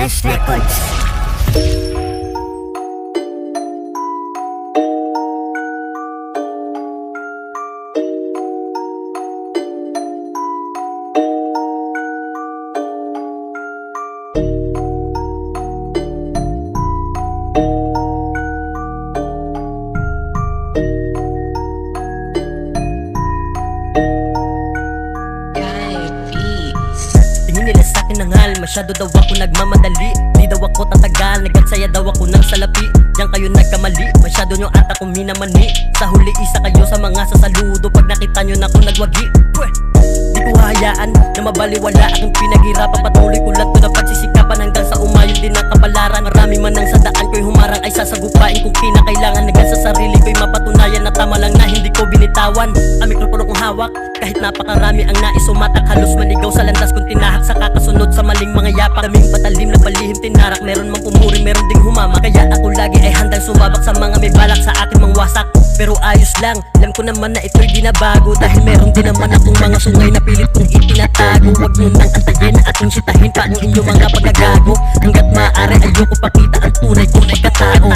Fresh Records. Tingin nila sa'kin nangal, masyado daw ako nagmamadali. Di daw ako tatagal, nagagsaya daw ako ng salapi. Diyan kayo nagkamali, masyado nyo ata kong minamani. Sa huli isa kayo sa mga sasaludo, pag nakita nyo na ako nagwagi. Di ko hayaan na mabaliwala aking pinaghirapan. Patuloy ko lang to na pagsisikapan hanggang sa umayon din ang kabalaran. Marami man ang sa daan ko'y humarang ay sasagupain kung kinakailangan. Hanggang sa sarili ko'y mapatunayan na tama lang na hindi ko binitawan. Ang mikropono kong hawak, kahit napakarami ang nais sumatak. Halos manigaw sa landas kung tinahak sa kakasunod sa maling mga yapak. Daming patalim na palihim tinarak, meron mang pumuri, meron ding humama. Kaya ako lagi ay handang sumabak sa mga may balak sa akin mang wasak. Pero ayos lang, alam ko naman na ito'y di na bago. Dahil meron din naman akong mga sungay na pilit kong itinatago. Huwag nyo nang antayin na aking sitahin pa ang inyong mga pagkagago. Hanggat maaari ayoko pakita ang tunay kong pagkatao.